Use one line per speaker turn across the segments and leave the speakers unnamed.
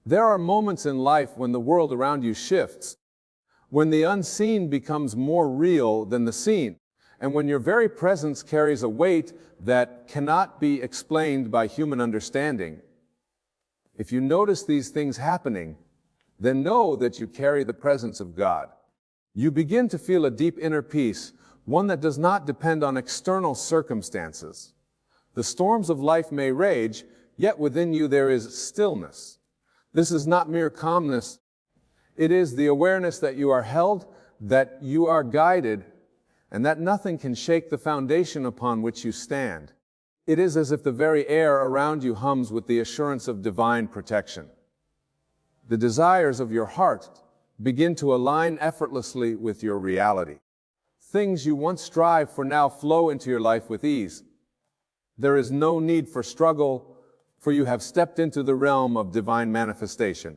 There are moments in life when the world around you shifts, when the unseen becomes more real than the seen, and when your very presence carries a weight that cannot be explained by human understanding. If you notice these things happening, then know that you carry the presence of God. You begin to feel a deep inner peace, one that does not depend on external circumstances. The storms of life may rage, yet within you there is stillness. This is not mere calmness. It is the awareness that you are held, that you are guided, and that nothing can shake the foundation upon which you stand. It is as if the very air around you hums with the assurance of divine protection. The desires of your heart begin to align effortlessly with your reality. Things you once strived for now flow into your life with ease. There is no need for struggle, for you have stepped into the realm of divine manifestation.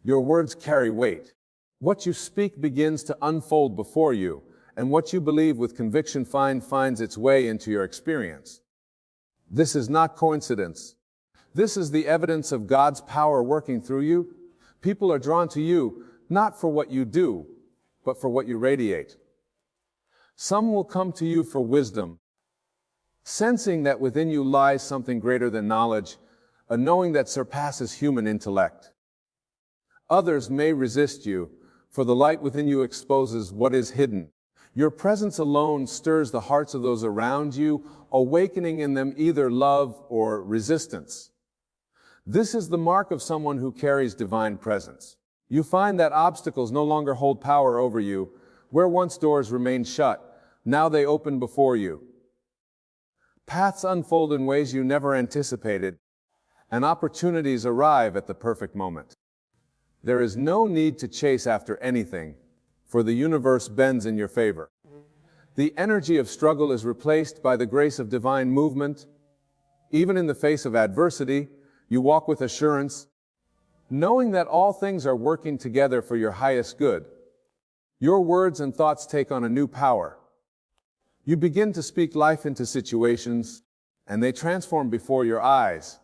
Your words carry weight. What you speak begins to unfold before you, and what you believe with conviction finds its way into your experience. This is not coincidence. This is the evidence of God's power working through you. People are drawn to you, not for what you do, but for what you radiate. Some will come to you for wisdom, sensing that within you lies something greater than knowledge, a knowing that surpasses human intellect. Others may resist you, for the light within you exposes what is hidden. Your presence alone stirs the hearts of those around you, awakening in them either love or resistance. This is the mark of someone who carries divine presence. You find that obstacles no longer hold power over you. Where once doors remained shut, now they open before you. Paths unfold in ways you never anticipated, and opportunities arrive at the perfect moment. There is no need to chase after anything, for the universe bends in your favor. The energy of struggle is replaced by the grace of divine movement. Even in the face of adversity, you walk with assurance, knowing that all things are working together for your highest good. Your words and thoughts take on a new power. You begin to speak life into situations, and they transform before your eyes.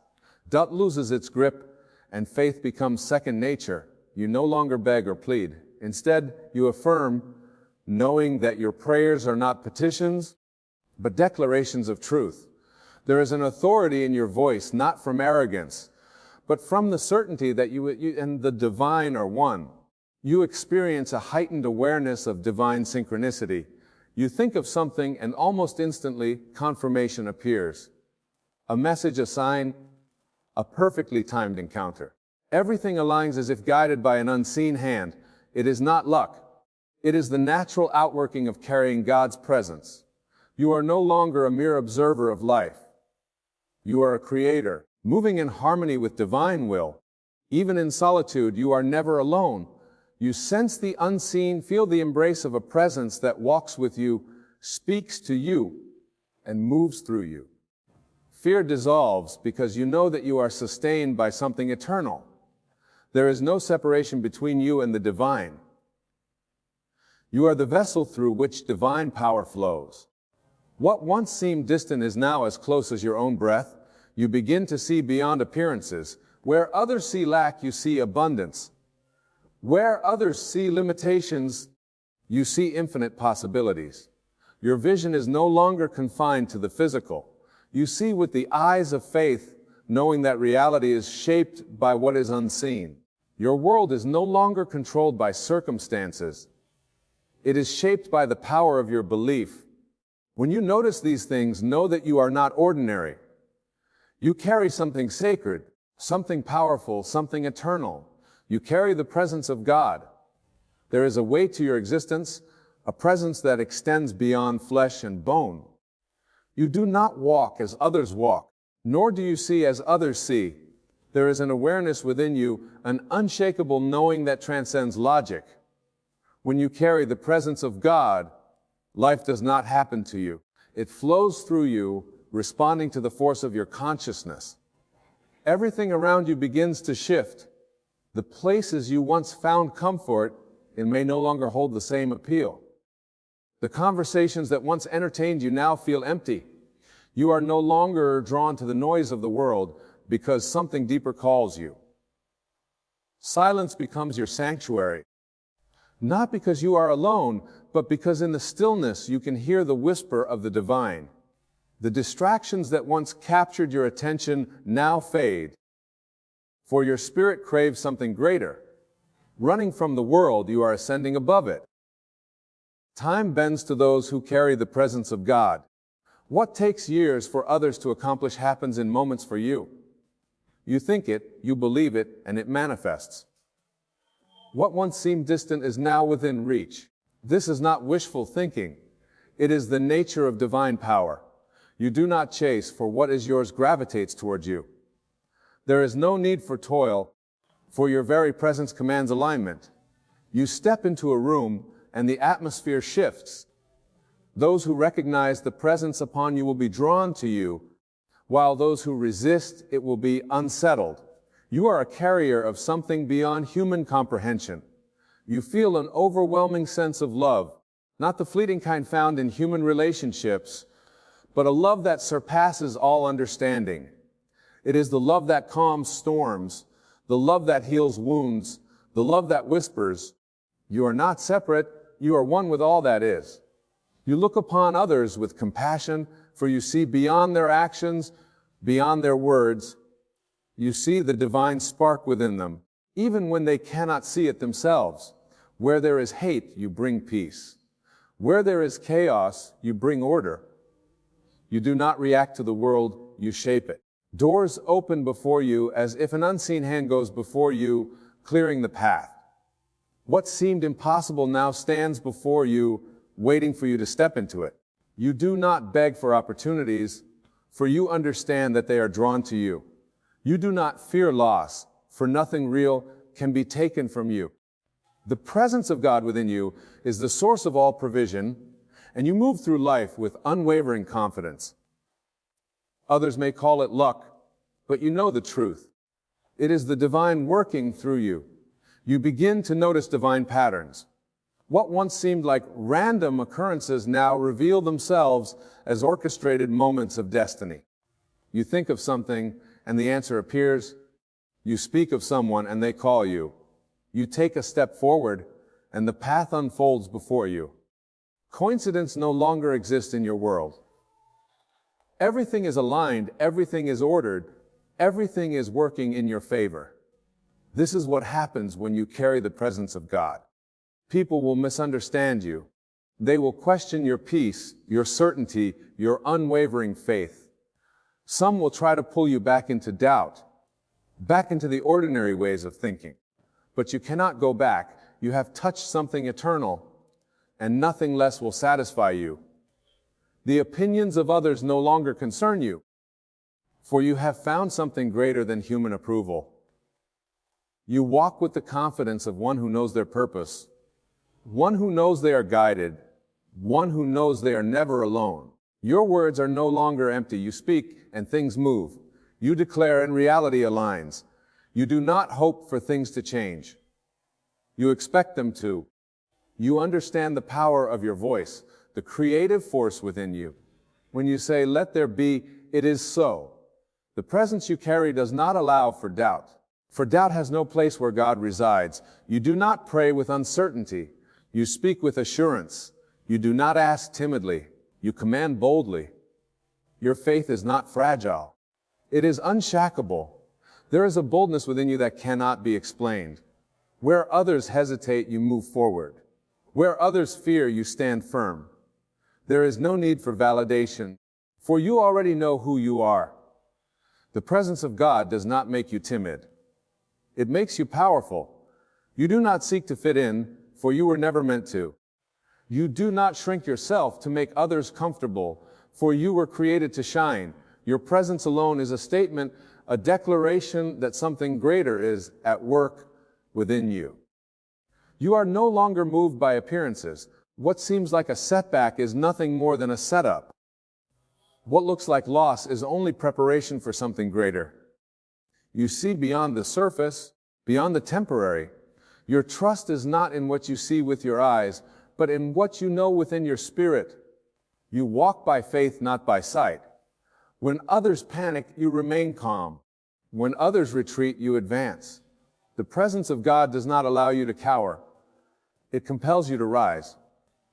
Doubt loses its grip, and faith becomes second nature. You no longer beg or plead. Instead, you affirm, knowing that your prayers are not petitions, but declarations of truth. There is an authority in your voice, not from arrogance, but from the certainty that you and the divine are one. You experience a heightened awareness of divine synchronicity. You think of something and almost instantly confirmation appears. A message, a sign, a perfectly timed encounter. Everything aligns as if guided by an unseen hand. It is not luck. It is the natural outworking of carrying God's presence. You are no longer a mere observer of life. You are a creator, moving in harmony with divine will. Even in solitude, you are never alone. You sense the unseen, feel the embrace of a presence that walks with you, speaks to you, and moves through you. Fear dissolves because you know that you are sustained by something eternal. There is no separation between you and the divine. You are the vessel through which divine power flows. What once seemed distant is now as close as your own breath. You begin to see beyond appearances. Where others see lack, you see abundance. Where others see limitations, you see infinite possibilities. Your vision is no longer confined to the physical. You see with the eyes of faith, knowing that reality is shaped by what is unseen. Your world is no longer controlled by circumstances. It is shaped by the power of your belief. When you notice these things, know that you are not ordinary. You carry something sacred, something powerful, something eternal. You carry the presence of God. There is a weight to your existence, a presence that extends beyond flesh and bone. You do not walk as others walk, nor do you see as others see. There is an awareness within you, an unshakable knowing that transcends logic. When you carry the presence of God, life does not happen to you. It flows through you, responding to the force of your consciousness. Everything around you begins to shift. The places you once found comfort in may no longer hold the same appeal. The conversations that once entertained you now feel empty. You are no longer drawn to the noise of the world because something deeper calls you. Silence becomes your sanctuary. Not because you are alone, but because in the stillness you can hear the whisper of the divine. The distractions that once captured your attention now fade, for your spirit craves something greater. Running from the world, you are ascending above it. Time bends to those who carry the presence of God. What takes years for others to accomplish happens in moments for you. You think it, you believe it, and it manifests. What once seemed distant is now within reach. This is not wishful thinking. It is the nature of divine power. You do not chase, for what is yours gravitates towards you. There is no need for toil, for your very presence commands alignment. You step into a room, and the atmosphere shifts. Those who recognize the presence upon you will be drawn to you, while those who resist it will be unsettled. You are a carrier of something beyond human comprehension. You feel an overwhelming sense of love, not the fleeting kind found in human relationships, but a love that surpasses all understanding. It is the love that calms storms, the love that heals wounds, the love that whispers, "You are not separate, you are one with all that is." You look upon others with compassion, for you see beyond their actions, beyond their words. You see the divine spark within them, even when they cannot see it themselves. Where there is hate, you bring peace. Where there is chaos, you bring order. You do not react to the world, you shape it. Doors open before you as if an unseen hand goes before you, clearing the path. What seemed impossible now stands before you, waiting for you to step into it. You do not beg for opportunities, for you understand that they are drawn to you. You do not fear loss, for nothing real can be taken from you. The presence of God within you is the source of all provision, and you move through life with unwavering confidence. Others may call it luck, but you know the truth. It is the divine working through you. You begin to notice divine patterns. What once seemed like random occurrences now reveal themselves as orchestrated moments of destiny. You think of something, and the answer appears. You speak of someone, and they call you. You take a step forward, and the path unfolds before you. Coincidence no longer exists in your world. Everything is aligned, everything is ordered, everything is working in your favor. This is what happens when you carry the presence of God. People will misunderstand you. They will question your peace, your certainty, your unwavering faith. Some will try to pull you back into doubt, back into the ordinary ways of thinking. But you cannot go back. You have touched something eternal, and nothing less will satisfy you. The opinions of others no longer concern you, for you have found something greater than human approval. You walk with the confidence of one who knows their purpose, one who knows they are guided, one who knows they are never alone. Your words are no longer empty. You speak, and things move. You declare, and reality aligns. You do not hope for things to change. You expect them to. You understand the power of your voice, the creative force within you. When you say, "Let there be," it is so. The presence you carry does not allow for doubt. For doubt has no place where God resides. You do not pray with uncertainty. You speak with assurance. You do not ask timidly. You command boldly. Your faith is not fragile. It is unshackable. There is a boldness within you that cannot be explained. Where others hesitate, you move forward. Where others fear, you stand firm. There is no need for validation, for you already know who you are. The presence of God does not make you timid. It makes you powerful. You do not seek to fit in, for you were never meant to. You do not shrink yourself to make others comfortable, for you were created to shine. Your presence alone is a statement, a declaration that something greater is at work within you. You are no longer moved by appearances. What seems like a setback is nothing more than a setup. What looks like loss is only preparation for something greater. You see beyond the surface, beyond the temporary. Your trust is not in what you see with your eyes, but in what you know within your spirit. You walk by faith, not by sight. When others panic, you remain calm. When others retreat, you advance. The presence of God does not allow you to cower. It compels you to rise.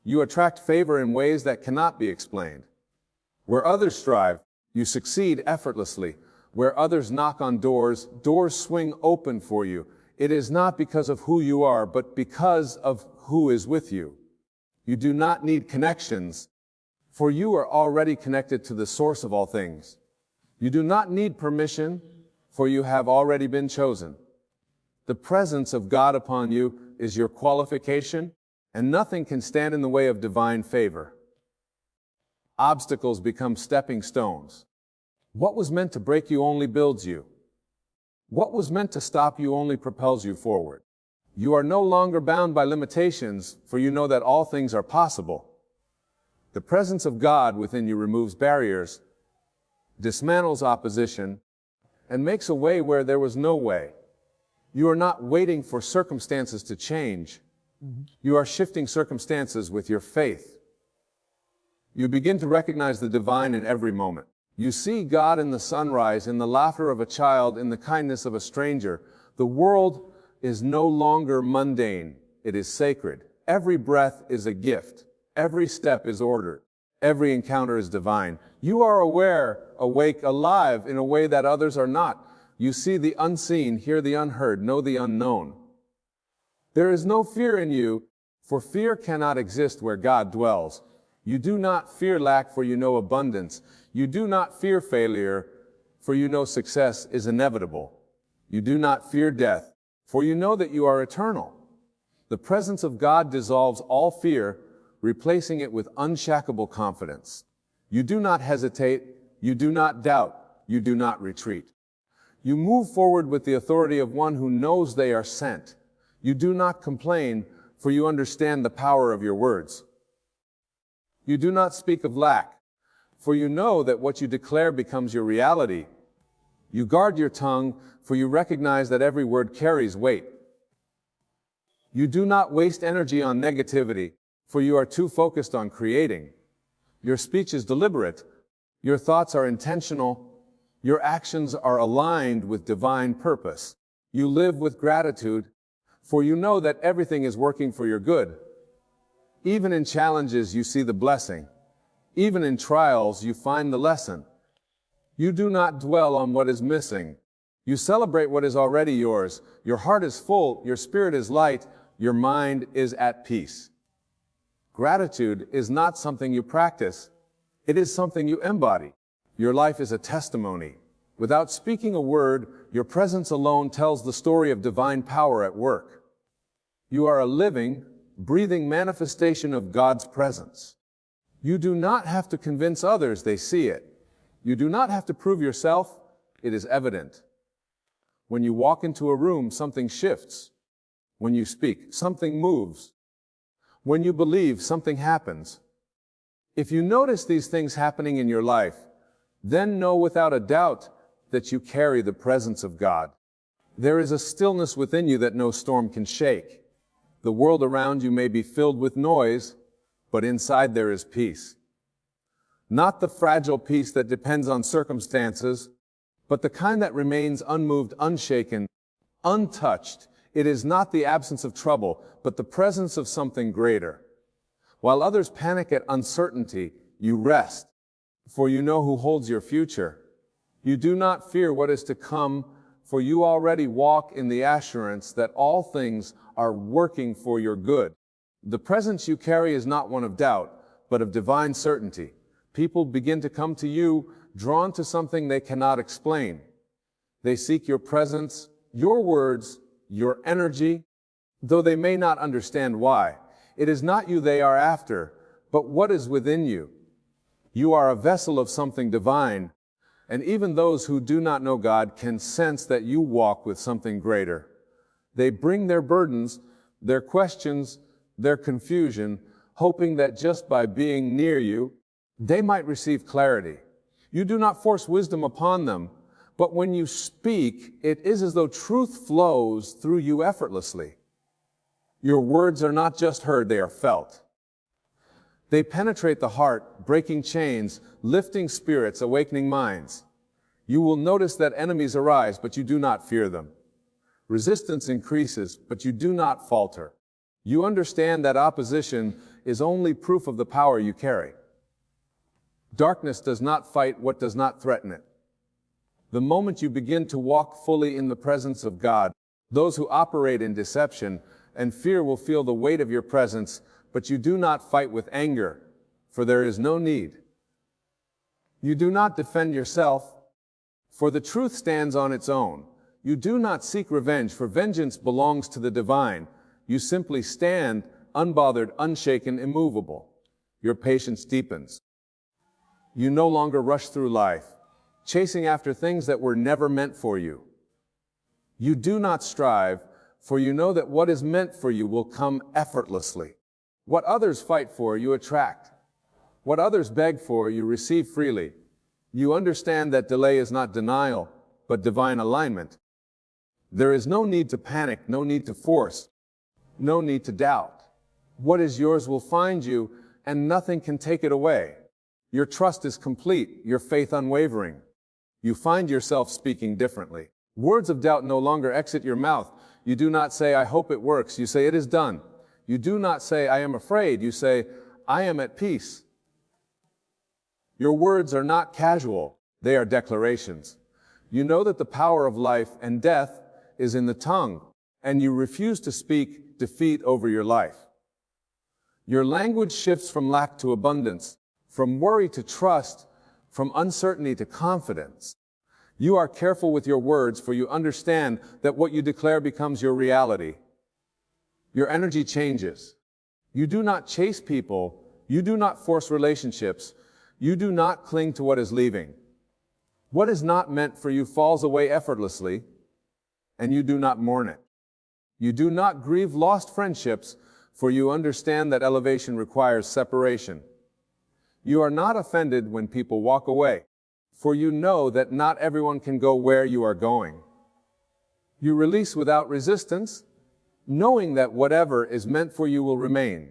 You attract favor in ways that cannot be explained. Where others strive, you succeed effortlessly. Where others knock on doors, doors swing open for you. It is not because of who you are, but because of who is with you. You do not need connections, for you are already connected to the source of all things. You do not need permission, for you have already been chosen. The presence of God upon you is your qualification, and nothing can stand in the way of divine favor. Obstacles become stepping stones. What was meant to break you only builds you. What was meant to stop you only propels you forward. You are no longer bound by limitations, for you know that all things are possible. The presence of God within you removes barriers, dismantles opposition, and makes a way where there was no way. You are not waiting for circumstances to change. You are shifting circumstances with your faith. You begin to recognize the divine in every moment. You see God in the sunrise, in the laughter of a child, in the kindness of a stranger. The world is no longer mundane. It is sacred. Every breath is a gift. Every step is ordered. Every encounter is divine. You are aware, awake, alive in a way that others are not. You see the unseen, hear the unheard, know the unknown. There is no fear in you, for fear cannot exist where God dwells. You do not fear lack, for you know abundance. You do not fear failure, for you know success is inevitable. You do not fear death, for you know that you are eternal. The presence of God dissolves all fear, replacing it with unshakable confidence. You do not hesitate, you do not doubt, you do not retreat. You move forward with the authority of one who knows they are sent. You do not complain, for you understand the power of your words. You do not speak of lack, for you know that what you declare becomes your reality. You guard your tongue, for you recognize that every word carries weight. You do not waste energy on negativity, for you are too focused on creating. Your speech is deliberate. Your thoughts are intentional. Your actions are aligned with divine purpose. You live with gratitude, for you know that everything is working for your good. Even in challenges, you see the blessing. Even in trials, you find the lesson. You do not dwell on what is missing. You celebrate what is already yours. Your heart is full, your spirit is light, your mind is at peace. Gratitude is not something you practice. It is something you embody. Your life is a testimony. Without speaking a word, your presence alone tells the story of divine power at work. You are a living, breathing manifestation of God's presence. You do not have to convince others they see it. You do not have to prove yourself. It is evident. When you walk into a room, something shifts. When you speak, something moves. When you believe, something happens. If you notice these things happening in your life, then know without a doubt that you carry the presence of God. There is a stillness within you that no storm can shake. The world around you may be filled with noise, but inside there is peace. Not the fragile peace that depends on circumstances, but the kind that remains unmoved, unshaken, untouched. It is not the absence of trouble, but the presence of something greater. While others panic at uncertainty, you rest, for you know who holds your future. You do not fear what is to come, for you already walk in the assurance that all things are working for your good. The presence you carry is not one of doubt, but of divine certainty. People begin to come to you, drawn to something they cannot explain. They seek your presence, your words, your energy, though they may not understand why. It is not you they are after, but what is within you. You are a vessel of something divine, and even those who do not know God can sense that you walk with something greater. They bring their burdens, their questions, their confusion, hoping that just by being near you, they might receive clarity. You do not force wisdom upon them, but when you speak, it is as though truth flows through you effortlessly. Your words are not just heard, they are felt. They penetrate the heart, breaking chains, lifting spirits, awakening minds. You will notice that enemies arise, but you do not fear them. Resistance increases, but you do not falter. You understand that opposition is only proof of the power you carry. Darkness does not fight what does not threaten it. The moment you begin to walk fully in the presence of God, those who operate in deception and fear will feel the weight of your presence, but you do not fight with anger, for there is no need. You do not defend yourself, for the truth stands on its own. You do not seek revenge, for vengeance belongs to the divine. You simply stand, unbothered, unshaken, immovable. Your patience deepens. You no longer rush through life, chasing after things that were never meant for you. You do not strive, for you know that what is meant for you will come effortlessly. What others fight for, you attract. What others beg for, you receive freely. You understand that delay is not denial, but divine alignment. There is no need to panic, no need to force, no need to doubt. What is yours will find you, and nothing can take it away. Your trust is complete, your faith unwavering. You find yourself speaking differently. Words of doubt no longer exit your mouth. You do not say, I hope it works. You say, it is done. You do not say, I am afraid. You say, I am at peace. Your words are not casual. They are declarations. You know that the power of life and death is in the tongue, and you refuse to speak defeat over your life. Your language shifts from lack to abundance, from worry to trust, from uncertainty to confidence. You are careful with your words, for you understand that what you declare becomes your reality. Your energy changes. You do not chase people. You do not force relationships. You do not cling to what is leaving. What is not meant for you falls away effortlessly, and you do not mourn it. You do not grieve lost friendships, for you understand that elevation requires separation. You are not offended when people walk away, for you know that not everyone can go where you are going. You release without resistance, knowing that whatever is meant for you will remain.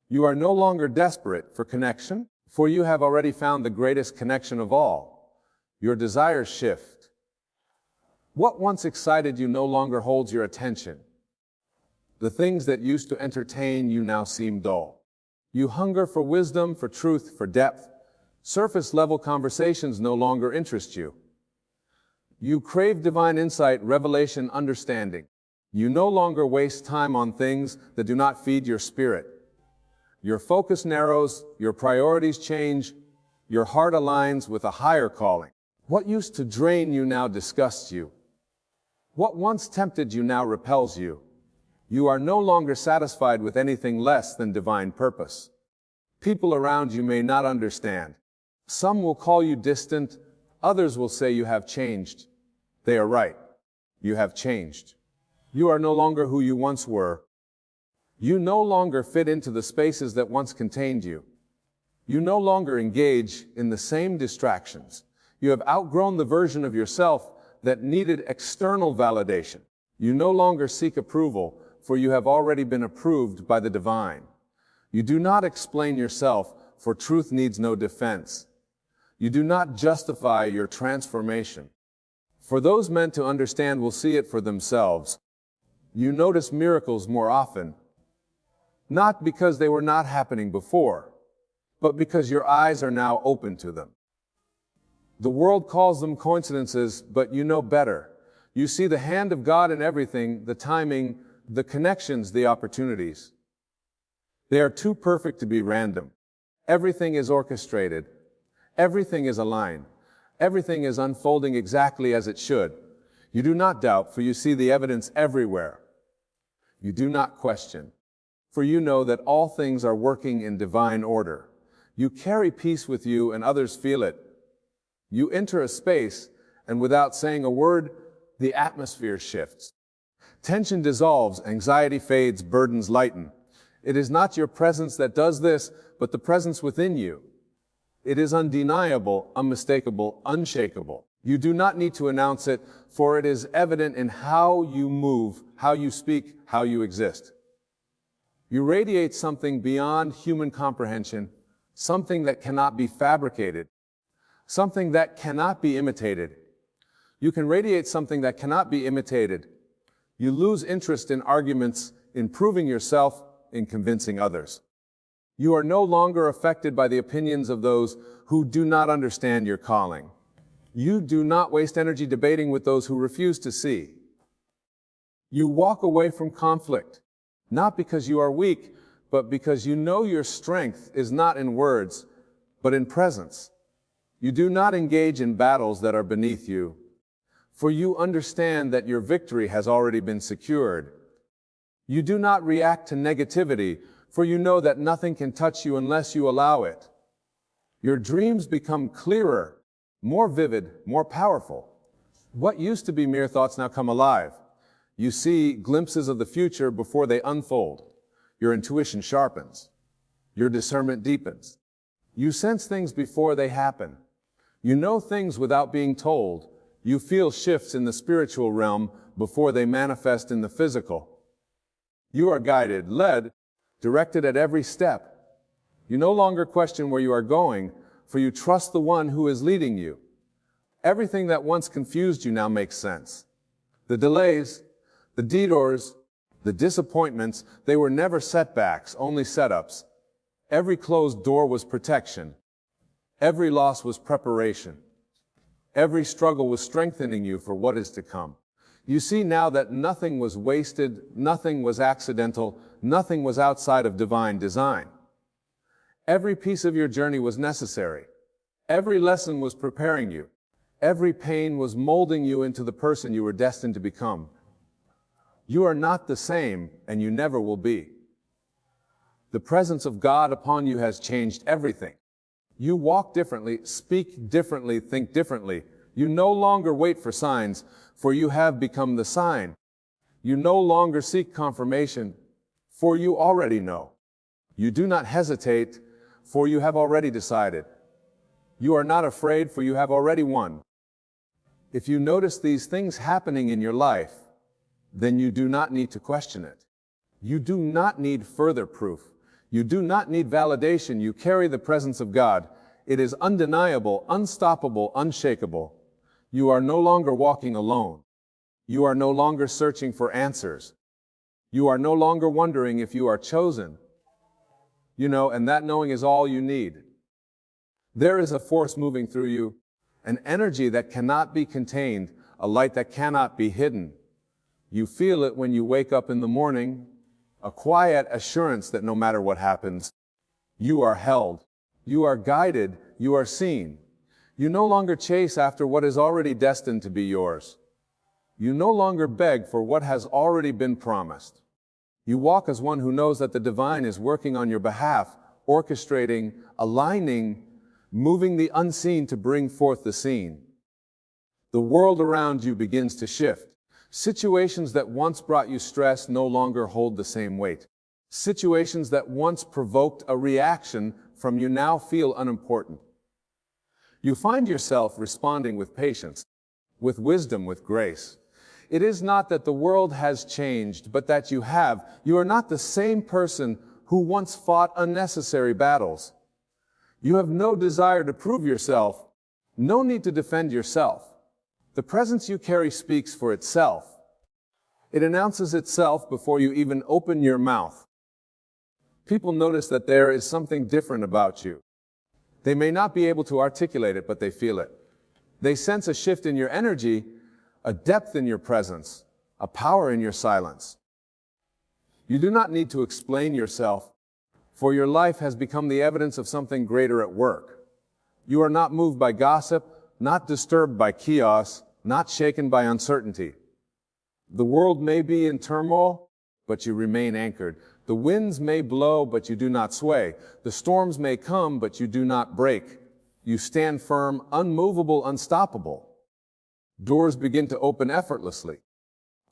You are no longer desperate for connection, for you have already found the greatest connection of all. Your desires shift. What once excited you no longer holds your attention. The things that used to entertain you now seem dull. You hunger for wisdom, for truth, for depth. Surface-level conversations no longer interest you. You crave divine insight, revelation, understanding. You no longer waste time on things that do not feed your spirit. Your focus narrows, your priorities change, your heart aligns with a higher calling. What used to drain you now disgusts you. What once tempted you now repels you. You are no longer satisfied with anything less than divine purpose. People around you may not understand. Some will call you distant, others will say you have changed. They are right. You have changed. You are no longer who you once were. You no longer fit into the spaces that once contained you. You no longer engage in the same distractions. You have outgrown the version of yourself that needed external validation. You no longer seek approval, for you have already been approved by the divine. You do not explain yourself, for truth needs no defense. You do not justify your transformation, for those meant to understand will see it for themselves. You notice miracles more often, not because they were not happening before, but because your eyes are now open to them. The world calls them coincidences, but you know better. You see the hand of God in everything, the timing, the connections, the opportunities. They are too perfect to be random. Everything is orchestrated. Everything is aligned. Everything is unfolding exactly as it should. You do not doubt, for you see the evidence everywhere. You do not question, for you know that all things are working in divine order. You carry peace with you and others feel it. You enter a space, and without saying a word, the atmosphere shifts. Tension dissolves, anxiety fades, burdens lighten. It is not your presence that does this, but the presence within you. It is undeniable, unmistakable, unshakable. You do not need to announce it, for it is evident in how you move, how you speak, how you exist. You radiate something beyond human comprehension, something that cannot be fabricated, something that cannot be imitated. You can radiate something that cannot be imitated, You lose interest in arguments, in proving yourself, in convincing others. You are no longer affected by the opinions of those who do not understand your calling. You do not waste energy debating with those who refuse to see. You walk away from conflict, not because you are weak, but because you know your strength is not in words, but in presence. You do not engage in battles that are beneath you, for you understand that your victory has already been secured. You do not react to negativity, for you know that nothing can touch you unless you allow it. Your dreams become clearer, more vivid, more powerful. What used to be mere thoughts now come alive. You see glimpses of the future before they unfold. Your intuition sharpens. Your discernment deepens. You sense things before they happen. You know things without being told. You feel shifts in the spiritual realm before they manifest in the physical. You are guided, led, directed at every step. You no longer question where you are going, for you trust the one who is leading you. Everything that once confused you now makes sense. The delays, the detours, the disappointments, they were never setbacks, only setups. Every closed door was protection. Every loss was preparation. Every struggle was strengthening you for what is to come. You see now that nothing was wasted, nothing was accidental, nothing was outside of divine design. Every piece of your journey was necessary. Every lesson was preparing you. Every pain was molding you into the person you were destined to become. You are not the same, and you never will be. The presence of God upon you has changed everything. You walk differently, speak differently, think differently. You no longer wait for signs, for you have become the sign. You no longer seek confirmation, for you already know. You do not hesitate, for you have already decided. You are not afraid, for you have already won. If you notice these things happening in your life, then you do not need to question it. You do not need further proof. You do not need validation. You carry the presence of God. It is undeniable, unstoppable, unshakable. You are no longer walking alone. You are no longer searching for answers. You are no longer wondering if you are chosen. You know, and that knowing is all you need. There is a force moving through you, an energy that cannot be contained, a light that cannot be hidden. You feel it when you wake up in the morning, a quiet assurance that no matter what happens, you are held, you are guided, you are seen. You no longer chase after what is already destined to be yours. You no longer beg for what has already been promised. You walk as one who knows that the divine is working on your behalf, orchestrating, aligning, moving the unseen to bring forth the seen. The world around you begins to shift. Situations that once brought you stress no longer hold the same weight. Situations that once provoked a reaction from you now feel unimportant. You find yourself responding with patience, with wisdom, with grace. It is not that the world has changed, but that you have. You are not the same person who once fought unnecessary battles. You have no desire to prove yourself, no need to defend yourself. The presence you carry speaks for itself. It announces itself before you even open your mouth. People notice that there is something different about you. They may not be able to articulate it, but they feel it. They sense a shift in your energy, a depth in your presence, a power in your silence. You do not need to explain yourself, for your life has become the evidence of something greater at work. You are not moved by gossip, not disturbed by chaos, not shaken by uncertainty. The world may be in turmoil, but you remain anchored. The winds may blow, but you do not sway. The storms may come, but you do not break. You stand firm, unmovable, unstoppable. Doors begin to open effortlessly.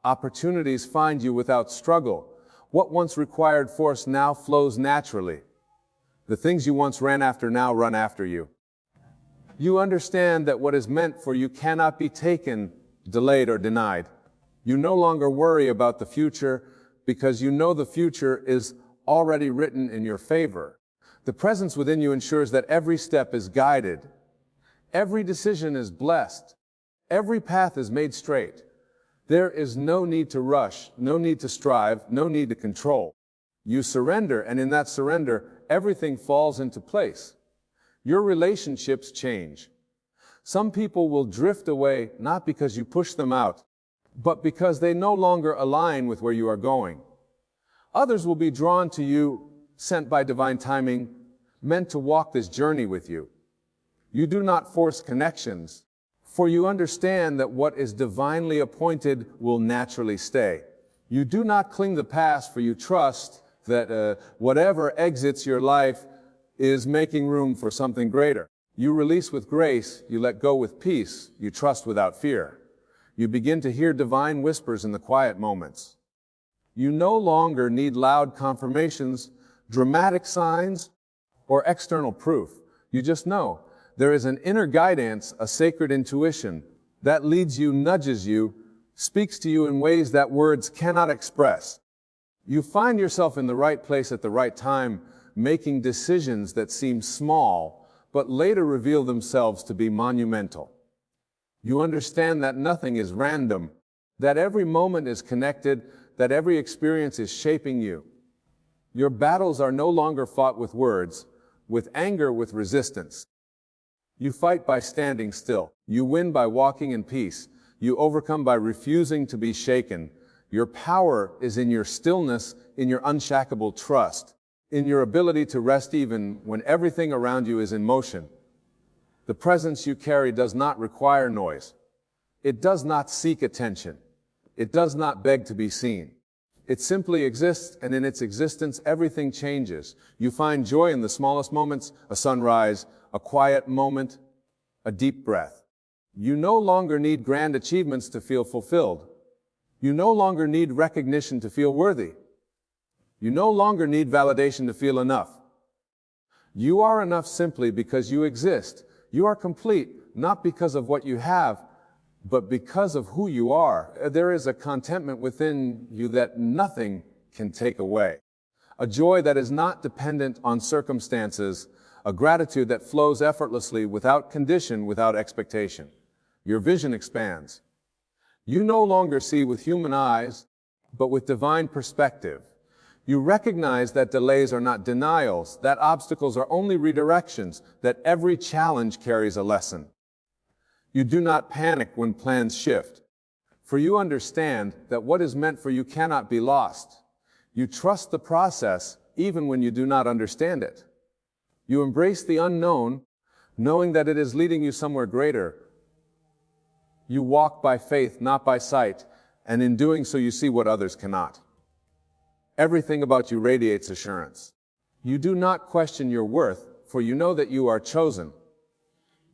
Opportunities find you without struggle. What once required force now flows naturally. The things you once ran after now run after you. You understand that what is meant for you cannot be taken, delayed, or denied. You no longer worry about the future because you know the future is already written in your favor. The presence within you ensures that every step is guided. Every decision is blessed. Every path is made straight. There is no need to rush, no need to strive, no need to control. You surrender, and in that surrender, everything falls into place. Your relationships change. Some people will drift away not because you push them out, but because they no longer align with where you are going. Others will be drawn to you, sent by divine timing, meant to walk this journey with you. You do not force connections, for you understand that what is divinely appointed will naturally stay. You do not cling to the past, for you trust that whatever exits your life is making room for something greater. You release with grace, you let go with peace, you trust without fear. You begin to hear divine whispers in the quiet moments. You no longer need loud confirmations, dramatic signs, or external proof. You just know. There is an inner guidance, a sacred intuition that leads you, nudges you, speaks to you in ways that words cannot express. You find yourself in the right place at the right time, making decisions that seem small, but later reveal themselves to be monumental. You understand that nothing is random, that every moment is connected, that every experience is shaping you. Your battles are no longer fought with words, with anger, with resistance. You fight by standing still. You win by walking in peace. You overcome by refusing to be shaken. Your power is in your stillness, in your unshakable trust, in your ability to rest even when everything around you is in motion. The presence you carry does not require noise. It does not seek attention. It does not beg to be seen. It simply exists, and in its existence, everything changes. You find joy in the smallest moments, a sunrise, a quiet moment, a deep breath. You no longer need grand achievements to feel fulfilled. You no longer need recognition to feel worthy. You no longer need validation to feel enough. You are enough simply because you exist. You are complete, not because of what you have, but because of who you are. There is a contentment within you that nothing can take away. A joy that is not dependent on circumstances, a gratitude that flows effortlessly without condition, without expectation. Your vision expands. You no longer see with human eyes, but with divine perspective. You recognize that delays are not denials, that obstacles are only redirections, that every challenge carries a lesson. You do not panic when plans shift, for you understand that what is meant for you cannot be lost. You trust the process even when you do not understand it. You embrace the unknown, knowing that it is leading you somewhere greater. You walk by faith, not by sight, and in doing so you see what others cannot. Everything about you radiates assurance. You do not question your worth, for you know that you are chosen.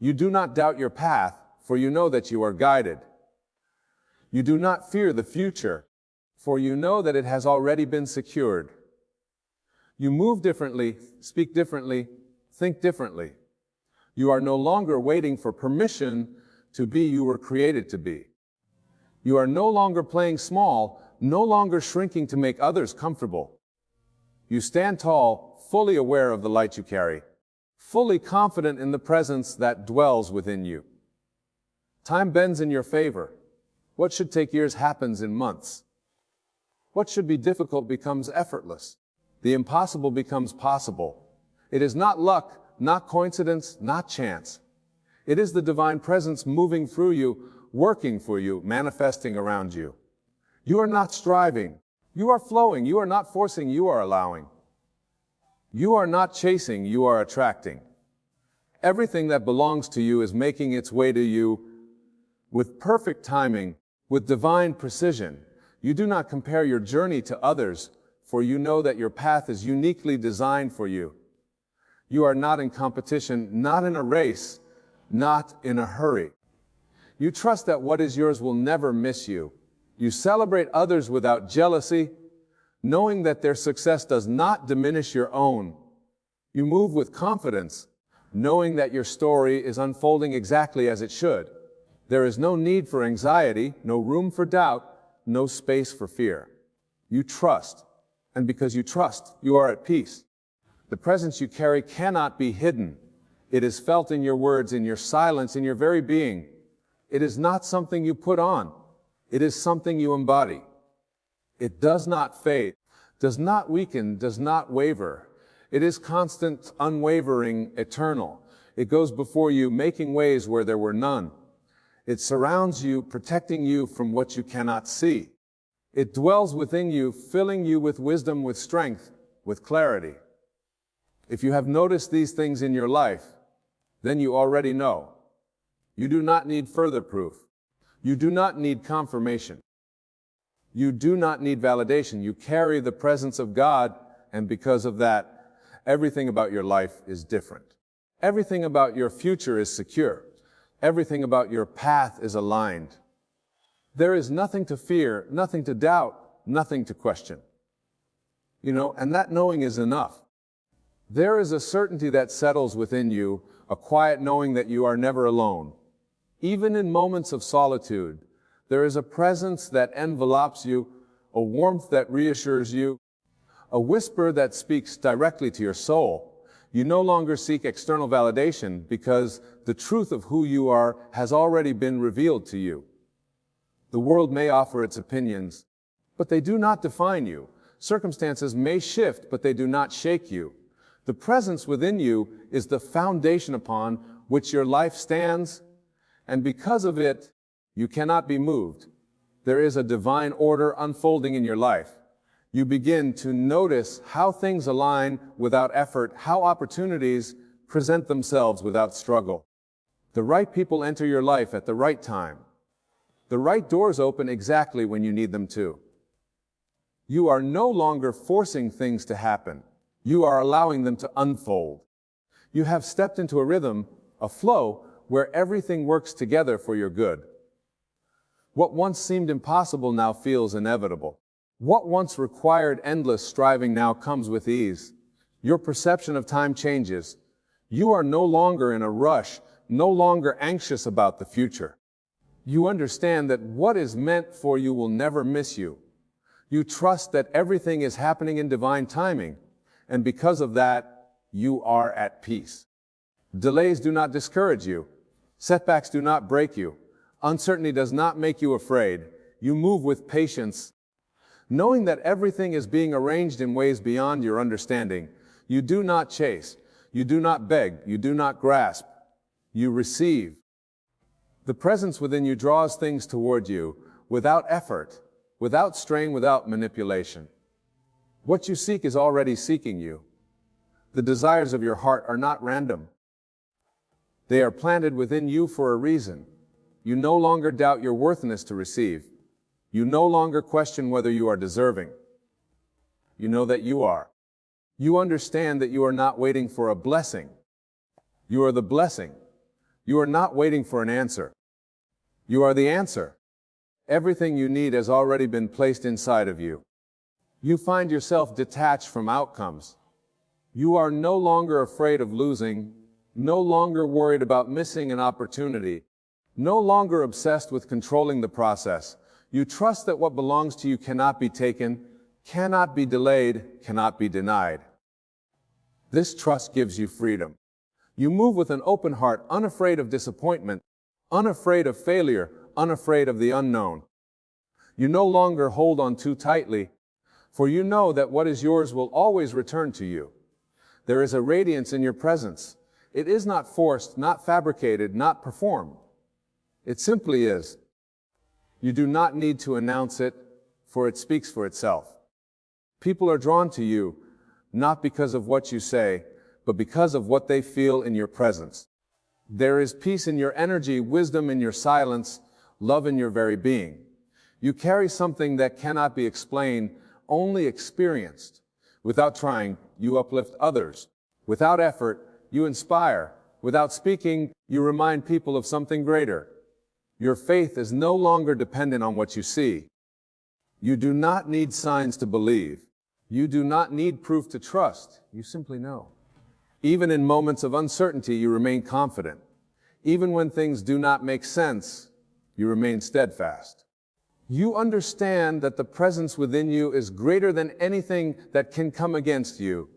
You do not doubt your path, for you know that you are guided. You do not fear the future, for you know that it has already been secured. You move differently, speak differently, think differently. You are no longer waiting for permission to be you were created to be. You are no longer playing small, no longer shrinking to make others comfortable. You stand tall, fully aware of the light you carry, fully confident in the presence that dwells within you. Time bends in your favor. What should take years happens in months. What should be difficult becomes effortless. The impossible becomes possible. It is not luck, not coincidence, not chance. It is the divine presence moving through you, working for you, manifesting around you. You are not striving. You are flowing. You are not forcing. You are allowing. You are not chasing. You are attracting. Everything that belongs to you is making its way to you with perfect timing, with divine precision. You do not compare your journey to others, for you know that your path is uniquely designed for you. You are not in competition, not in a race, not in a hurry. You trust that what is yours will never miss you. You celebrate others without jealousy, knowing that their success does not diminish your own. You move with confidence, knowing that your story is unfolding exactly as it should. There is no need for anxiety, no room for doubt, no space for fear. You trust, and because you trust, you are at peace. The presence you carry cannot be hidden. It is felt in your words, in your silence, in your very being. It is not something you put on. It is something you embody. It does not fade, does not weaken, does not waver. It is constant, unwavering, eternal. It goes before you, making ways where there were none. It surrounds you, protecting you from what you cannot see. It dwells within you, filling you with wisdom, with strength, with clarity. If you have noticed these things in your life, then you already know. You do not need further proof. You do not need confirmation. You do not need validation. You carry the presence of God, and because of that, everything about your life is different. Everything about your future is secure. Everything about your path is aligned. There is nothing to fear, nothing to doubt, nothing to question. And that knowing is enough. There is a certainty that settles within you, a quiet knowing that you are never alone. Even in moments of solitude, there is a presence that envelopes you, a warmth that reassures you, a whisper that speaks directly to your soul. You no longer seek external validation because the truth of who you are has already been revealed to you. The world may offer its opinions, but they do not define you. Circumstances may shift, but they do not shake you. The presence within you is the foundation upon which your life stands, and because of it, you cannot be moved. There is a divine order unfolding in your life. You begin to notice how things align without effort, how opportunities present themselves without struggle. The right people enter your life at the right time. The right doors open exactly when you need them to. You are no longer forcing things to happen. You are allowing them to unfold. You have stepped into a rhythm, a flow, where everything works together for your good. What once seemed impossible now feels inevitable. What once required endless striving now comes with ease. Your perception of time changes. You are no longer in a rush, no longer anxious about the future. You understand that what is meant for you will never miss you. You trust that everything is happening in divine timing, and because of that, you are at peace. Delays do not discourage you. Setbacks do not break you. Uncertainty does not make you afraid. You move with patience, knowing that everything is being arranged in ways beyond your understanding. You do not chase. You do not beg. You do not grasp. You receive. The presence within you draws things toward you without effort, without strain, without manipulation. What you seek is already seeking you. The desires of your heart are not random. They are planted within you for a reason. You no longer doubt your worthiness to receive. You no longer question whether you are deserving. You know that you are. You understand that you are not waiting for a blessing. You are the blessing. You are not waiting for an answer. You are the answer. Everything you need has already been placed inside of you. You find yourself detached from outcomes. You are no longer afraid of losing, no longer worried about missing an opportunity, no longer obsessed with controlling the process. You trust that what belongs to you cannot be taken, cannot be delayed, cannot be denied. This trust gives you freedom. You move with an open heart, unafraid of disappointment, unafraid of failure, unafraid of the unknown. You no longer hold on too tightly, for you know that what is yours will always return to you. There is a radiance in your presence. It is not forced, not fabricated, not performed. It simply is. You do not need to announce it, for it speaks for itself. People are drawn to you, not because of what you say, but because of what they feel in your presence. There is peace in your energy, wisdom in your silence, love in your very being. You carry something that cannot be explained, only experienced. Without trying, you uplift others. Without effort, you inspire. Without speaking, you remind people of something greater. Your faith is no longer dependent on what you see. You do not need signs to believe. You do not need proof to trust. You simply know. Even in moments of uncertainty, you remain confident. Even when things do not make sense, you remain steadfast. You understand that the presence within you is greater than anything that can come against you.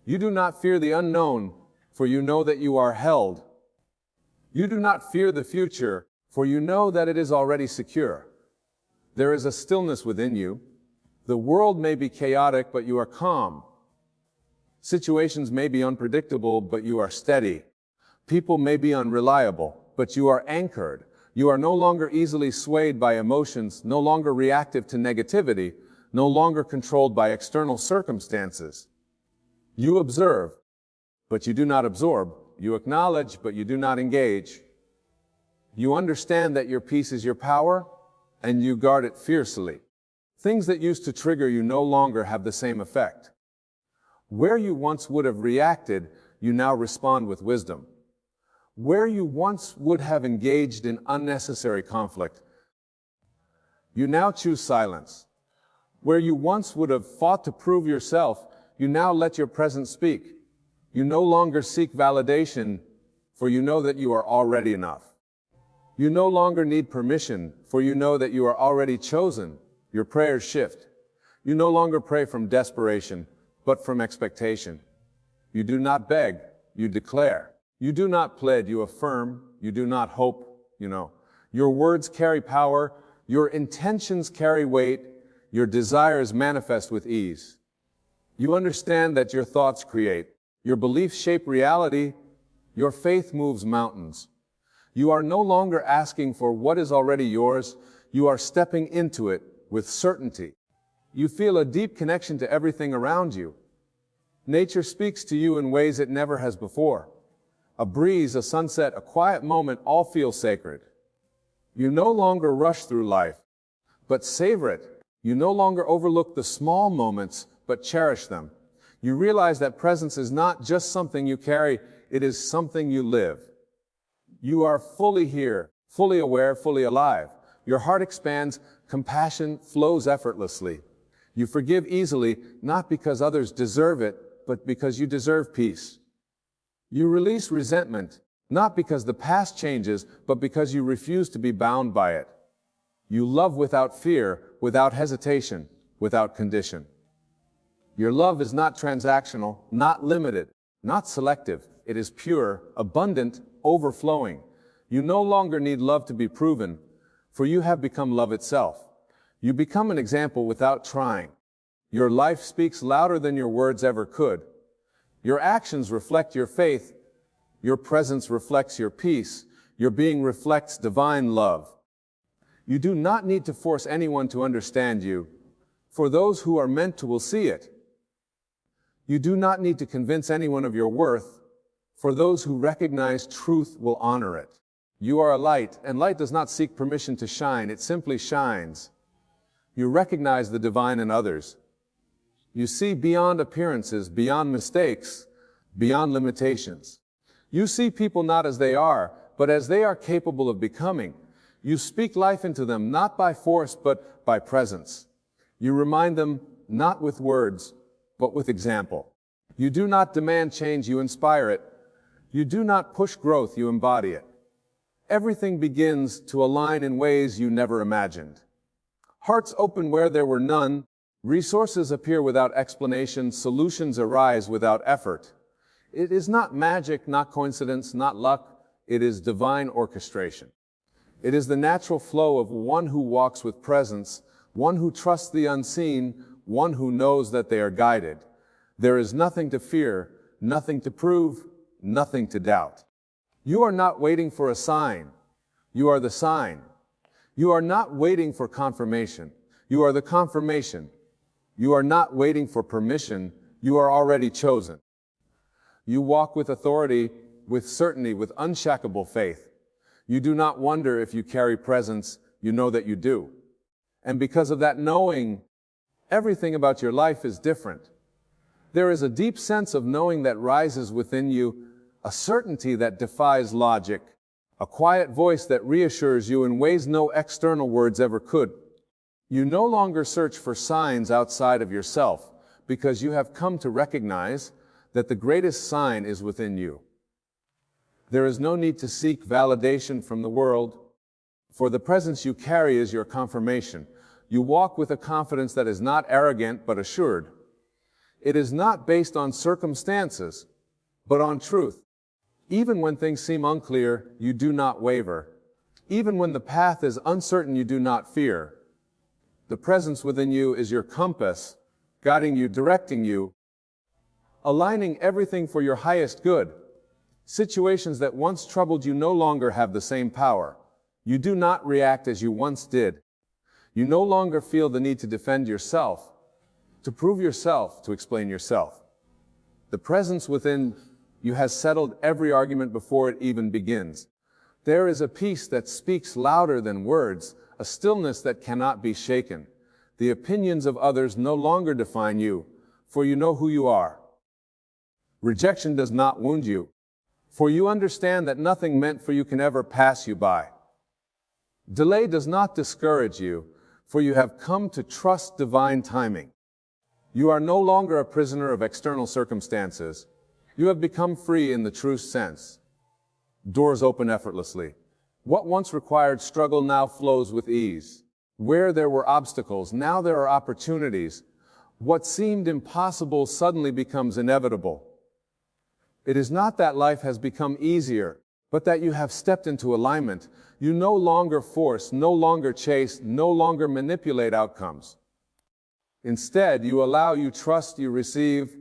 You do not fear the unknown, for you know that you are held. You do not fear the future, for you know that it is already secure. There is a stillness within you. The world may be chaotic, but you are calm. Situations may be unpredictable, but you are steady. People may be unreliable, but you are anchored. You are no longer easily swayed by emotions, no longer reactive to negativity, no longer controlled by external circumstances. You observe, but you do not absorb. You acknowledge, but you do not engage. You understand that your peace is your power, and you guard it fiercely. Things that used to trigger you no longer have the same effect. Where you once would have reacted, you now respond with wisdom. Where you once would have engaged in unnecessary conflict, you now choose silence. Where you once would have fought to prove yourself, you now let your presence speak. You no longer seek validation, for you know that you are already enough. You no longer need permission, for you know that you are already chosen. Your prayers shift. You no longer pray from desperation, but from expectation. You do not beg, you declare. You do not plead, you affirm. You do not hope, you know. Your words carry power. Your intentions carry weight. Your desires manifest with ease. You understand that your thoughts create. Your beliefs shape reality. Your faith moves mountains. You are no longer asking for what is already yours. You are stepping into it with certainty. You feel a deep connection to everything around you. Nature speaks to you in ways it never has before. A breeze, a sunset, a quiet moment all feel sacred. You no longer rush through life, but savor it. You no longer overlook the small moments, but cherish them. You realize that presence is not just something you carry, it is something you live. You are fully here, fully aware, fully alive. Your heart expands, compassion flows effortlessly. You forgive easily, not because others deserve it, but because you deserve peace. You release resentment, not because the past changes, but because you refuse to be bound by it. You love without fear, without hesitation, without condition. Your love is not transactional, not limited, not selective. It is pure, abundant, overflowing. You no longer need love to be proven, for you have become love itself. You become an example without trying. Your life speaks louder than your words ever could. Your actions reflect your faith. Your presence reflects your peace. Your being reflects divine love. You do not need to force anyone to understand you, for those who are meant to will see it. You do not need to convince anyone of your worth, for those who recognize truth will honor it. You are a light, and light does not seek permission to shine, it simply shines. You recognize the divine in others. You see beyond appearances, beyond mistakes, beyond limitations. You see people not as they are, but as they are capable of becoming. You speak life into them, not by force, but by presence. You remind them, not with words, but with example. You do not demand change, you inspire it. You do not push growth, you embody it. Everything begins to align in ways you never imagined. Hearts open where there were none. Resources appear without explanation. Solutions arise without effort. It is not magic, not coincidence, not luck. It is divine orchestration. It is the natural flow of one who walks with presence, one who trusts the unseen, one who knows that they are guided. There is nothing to fear, nothing to prove, nothing to doubt. You are not waiting for a sign. You are the sign. You are not waiting for confirmation. You are the confirmation. You are not waiting for permission. You are already chosen. You walk with authority, with certainty, with unshakable faith. You do not wonder if you carry presence. You know that you do. And because of that knowing, everything about your life is different. There is a deep sense of knowing that rises within you, a certainty that defies logic, a quiet voice that reassures you in ways no external words ever could. You no longer search for signs outside of yourself, because you have come to recognize that the greatest sign is within you. There is no need to seek validation from the world, for the presence you carry is your confirmation. You walk with a confidence that is not arrogant but assured. It is not based on circumstances, but on truth. Even when things seem unclear, you do not waver. Even when the path is uncertain, you do not fear. The presence within you is your compass, guiding you, directing you, aligning everything for your highest good. Situations that once troubled you no longer have the same power. You do not react as you once did. You no longer feel the need to defend yourself, to prove yourself, to explain yourself. The presence within you has settled every argument before it even begins. There is a peace that speaks louder than words, a stillness that cannot be shaken. The opinions of others no longer define you, for you know who you are. Rejection does not wound you, for you understand that nothing meant for you can ever pass you by. Delay does not discourage you, for you have come to trust divine timing. You are no longer a prisoner of external circumstances. You have become free in the true sense. Doors open effortlessly. What once required struggle now flows with ease. Where there were obstacles, now there are opportunities. What seemed impossible suddenly becomes inevitable. It is not that life has become easier, but that you have stepped into alignment. You no longer force, no longer chase, no longer manipulate outcomes. Instead, you allow, you trust, you receive.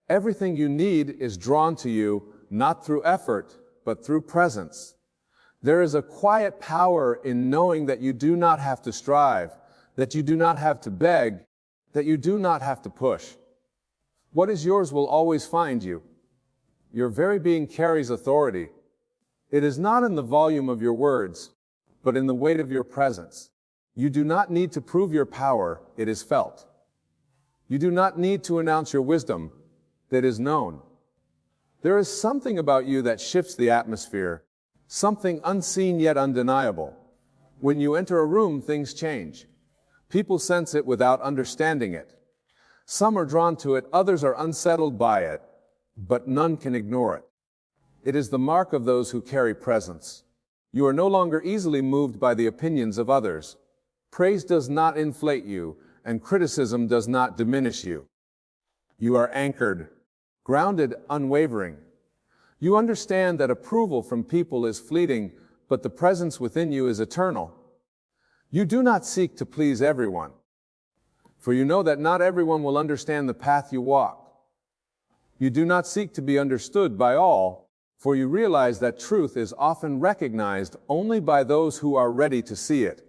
Everything you need is drawn to you, not through effort, but through presence. There is a quiet power in knowing that you do not have to strive, that you do not have to beg, that you do not have to push. What is yours will always find you. Your very being carries authority. It is not in the volume of your words, but in the weight of your presence. You do not need to prove your power, it is felt. You do not need to announce your wisdom, that is known. There is something about you that shifts the atmosphere, something unseen yet undeniable. When you enter a room, things change. People sense it without understanding it. Some are drawn to it, others are unsettled by it, but none can ignore it. It is the mark of those who carry presence. You are no longer easily moved by the opinions of others. Praise does not inflate you, and criticism does not diminish you. You are anchored, grounded, unwavering. You understand that approval from people is fleeting, but the presence within you is eternal. You do not seek to please everyone, for you know that not everyone will understand the path you walk. You do not seek to be understood by all, for you realize that truth is often recognized only by those who are ready to see it.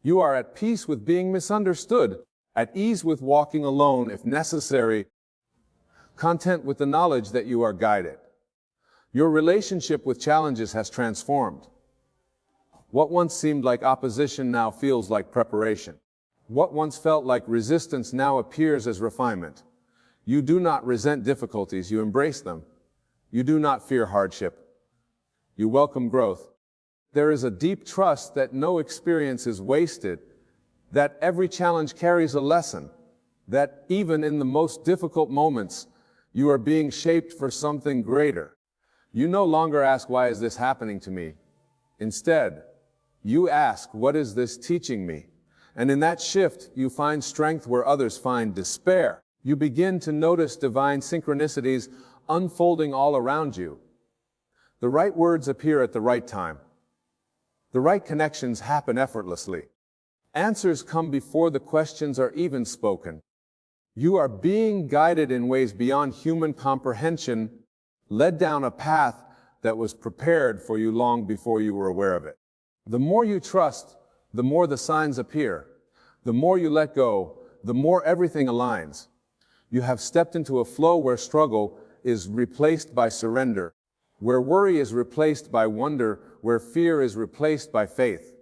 You are at peace with being misunderstood, at ease with walking alone if necessary, content with the knowledge that you are guided. Your relationship with challenges has transformed. What once seemed like opposition now feels like preparation. What once felt like resistance now appears as refinement. You do not resent difficulties, you embrace them. You do not fear hardship. You welcome growth. There is a deep trust that no experience is wasted, that every challenge carries a lesson, that even in the most difficult moments, you are being shaped for something greater. You no longer ask, why is this happening to me? Instead, you ask, what is this teaching me? And in that shift, you find strength where others find despair. You begin to notice divine synchronicities unfolding all around you. The right words appear at the right time. The right connections happen effortlessly. Answers come before the questions are even spoken. You are being guided in ways beyond human comprehension, led down a path that was prepared for you long before you were aware of it. The more you trust, the more the signs appear. The more you let go, the more everything aligns. You have stepped into a flow where struggle is replaced by surrender, where worry is replaced by wonder, where fear is replaced by faith.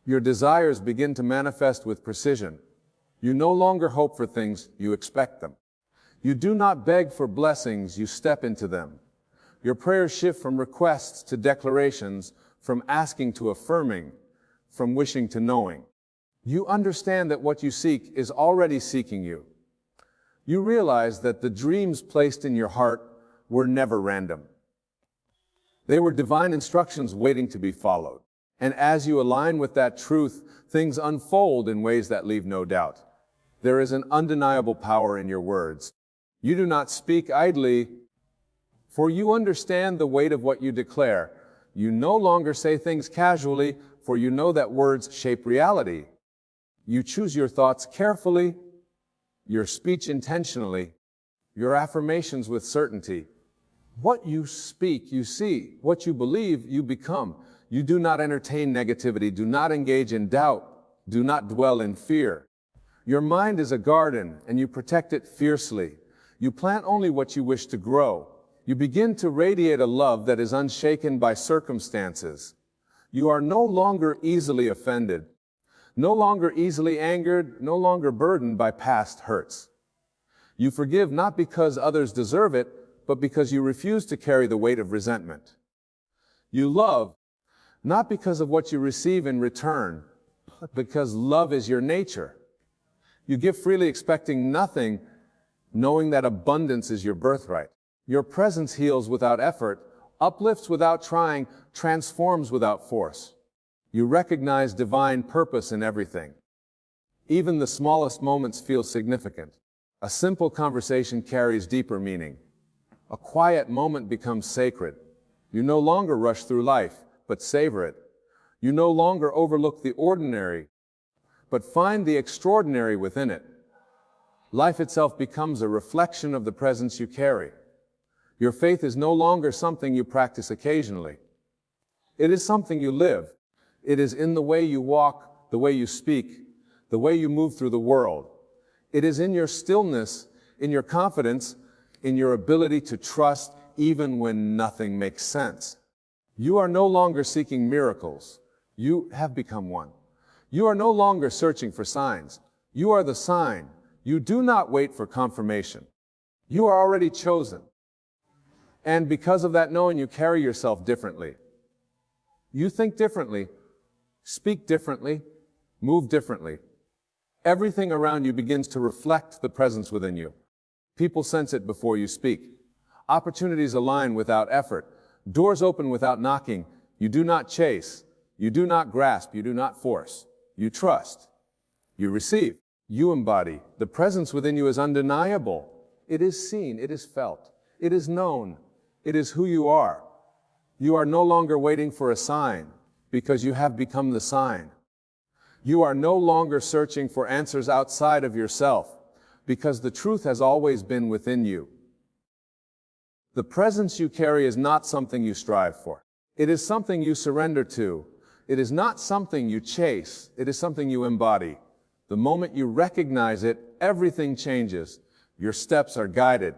Your desires begin to manifest with precision. You no longer hope for things, you expect them. You do not beg for blessings, you step into them. Your prayers shift from requests to declarations, from asking to affirming, from wishing to knowing. You understand that what you seek is already seeking you. You realize that the dreams placed in your heart were never random. They were divine instructions waiting to be followed. And as you align with that truth, things unfold in ways that leave no doubt. There is an undeniable power in your words. You do not speak idly, for you understand the weight of what you declare. You no longer say things casually, for you know that words shape reality. You choose your thoughts carefully, your speech intentionally, your affirmations with certainty. What you speak, you see. What you believe, you become. You do not entertain negativity. Do not engage in doubt. Do not dwell in fear. Your mind is a garden, and you protect it fiercely. You plant only what you wish to grow. You begin to radiate a love that is unshaken by circumstances. You are no longer easily offended, no longer easily angered, no longer burdened by past hurts. You forgive not because others deserve it, but because you refuse to carry the weight of resentment. You love not because of what you receive in return, but because love is your nature. You give freely expecting nothing, knowing that abundance is your birthright. Your presence heals without effort, uplifts without trying, transforms without force. You recognize divine purpose in everything. Even the smallest moments feel significant. A simple conversation carries deeper meaning. A quiet moment becomes sacred. You no longer rush through life, but savor it. You no longer overlook the ordinary, but find the extraordinary within it. Life itself becomes a reflection of the presence you carry. Your faith is no longer something you practice occasionally. It is something you live. It is in the way you walk, the way you speak, the way you move through the world. It is in your stillness, in your confidence, in your ability to trust even when nothing makes sense. You are no longer seeking miracles. You have become one. You are no longer searching for signs. You are the sign. You do not wait for confirmation. You are already chosen. And because of that knowing, you carry yourself differently. You think differently, speak differently, move differently. Everything around you begins to reflect the presence within you. People sense it before you speak. Opportunities align without effort. Doors open without knocking. You do not chase. You do not grasp. You do not force. You trust. You receive. You embody. The presence within you is undeniable. It is seen. It is felt. It is known. It is who you are. You are no longer waiting for a sign because you have become the sign. You are no longer searching for answers outside of yourself because the truth has always been within you. The presence you carry is not something you strive for. It is something you surrender to. It is not something you chase. It is something you embody. The moment you recognize it, everything changes. Your steps are guided.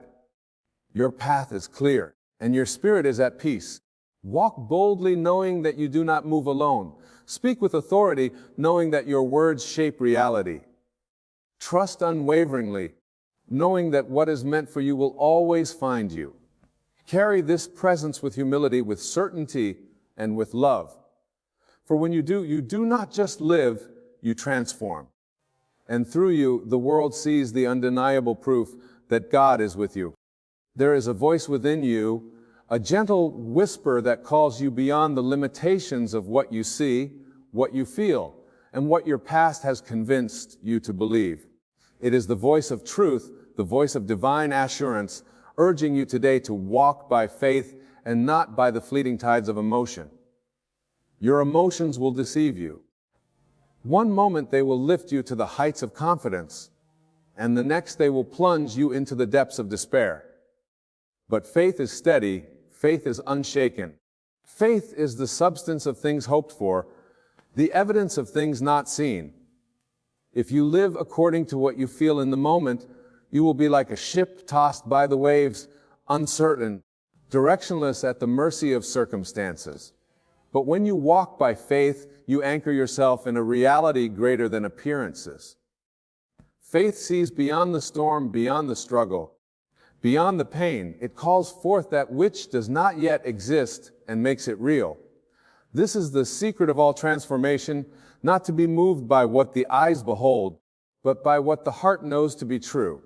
Your path is clear, and your spirit is at peace. Walk boldly knowing that you do not move alone. Speak with authority knowing that your words shape reality. Trust unwaveringly, knowing that what is meant for you will always find you. Carry this presence with humility, with certainty, and with love. For when you do not just live, you transform. And through you, the world sees the undeniable proof that God is with you. There is a voice within you, a gentle whisper that calls you beyond the limitations of what you see, what you feel, and what your past has convinced you to believe. It is the voice of truth, the voice of divine assurance, urging you today to walk by faith and not by the fleeting tides of emotion. Your emotions will deceive you. One moment they will lift you to the heights of confidence, and the next they will plunge you into the depths of despair. But faith is steady, faith is unshaken. Faith is the substance of things hoped for, the evidence of things not seen. If you live according to what you feel in the moment, you will be like a ship tossed by the waves, uncertain, directionless at the mercy of circumstances. But when you walk by faith, you anchor yourself in a reality greater than appearances. Faith sees beyond the storm, beyond the struggle, beyond the pain. It calls forth that which does not yet exist and makes it real. This is the secret of all transformation, not to be moved by what the eyes behold, but by what the heart knows to be true.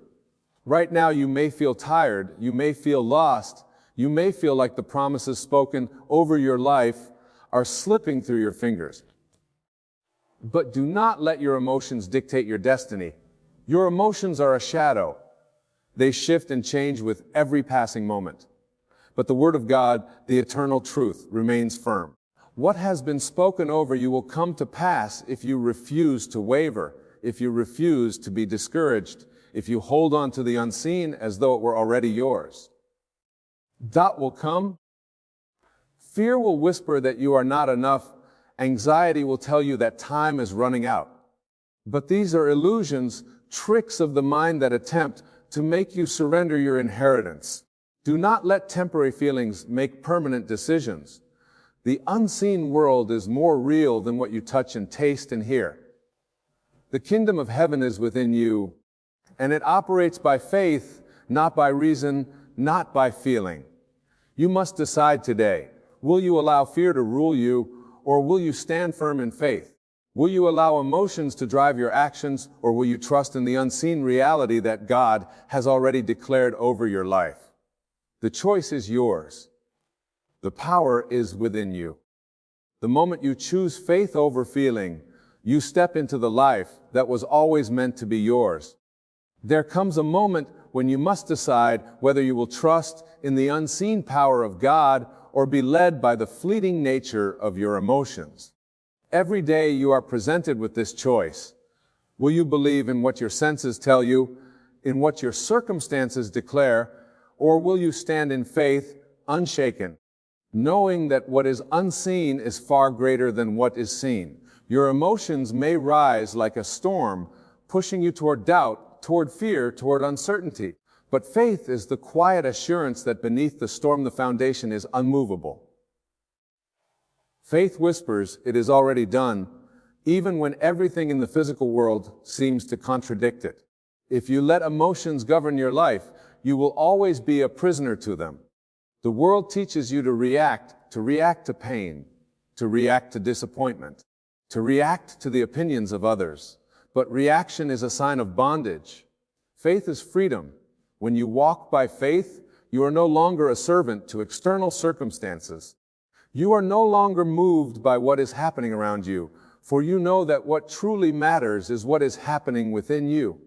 Right now you may feel tired, you may feel lost, you may feel like the promises spoken over your life are slipping through your fingers. But do not let your emotions dictate your destiny. Your emotions are a shadow. They shift and change with every passing moment. But the Word of God, the eternal truth, remains firm. What has been spoken over you will come to pass if you refuse to waver, if you refuse to be discouraged, if you hold on to the unseen as though it were already yours. Doubt will come. Fear will whisper that you are not enough. Anxiety will tell you that time is running out. But these are illusions, tricks of the mind that attempt to make you surrender your inheritance. Do not let temporary feelings make permanent decisions. The unseen world is more real than what you touch and taste and hear. The kingdom of heaven is within you, and it operates by faith, not by reason, not by feeling. You must decide today, will you allow fear to rule you, or will you stand firm in faith? Will you allow emotions to drive your actions, or will you trust in the unseen reality that God has already declared over your life? The choice is yours. The power is within you. The moment you choose faith over feeling, you step into the life that was always meant to be yours. There comes a moment when you must decide whether you will trust in the unseen power of God or be led by the fleeting nature of your emotions. Every day you are presented with this choice. Will you believe in what your senses tell you, in what your circumstances declare, or will you stand in faith, unshaken, knowing that what is unseen is far greater than what is seen? Your emotions may rise like a storm, pushing you toward doubt, toward fear, toward uncertainty. But faith is the quiet assurance that beneath the storm the foundation is unmovable. Faith whispers, "It is already done," even when everything in the physical world seems to contradict it. If you let emotions govern your life, you will always be a prisoner to them. The world teaches you to react to pain, to react to disappointment, to react to the opinions of others. But reaction is a sign of bondage. Faith is freedom. When you walk by faith, you are no longer a servant to external circumstances. You are no longer moved by what is happening around you, for you know that what truly matters is what is happening within you.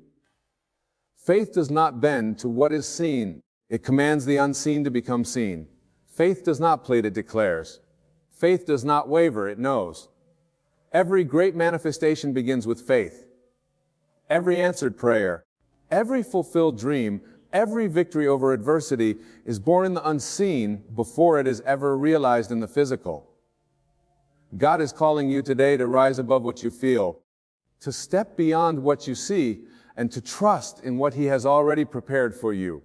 Faith does not bend to what is seen. It commands the unseen to become seen. Faith does not plead, it declares. Faith does not waver, it knows. Every great manifestation begins with faith. Every answered prayer, every fulfilled dream, every victory over adversity is born in the unseen before it is ever realized in the physical. God is calling you today to rise above what you feel, to step beyond what you see, and to trust in what He has already prepared for you.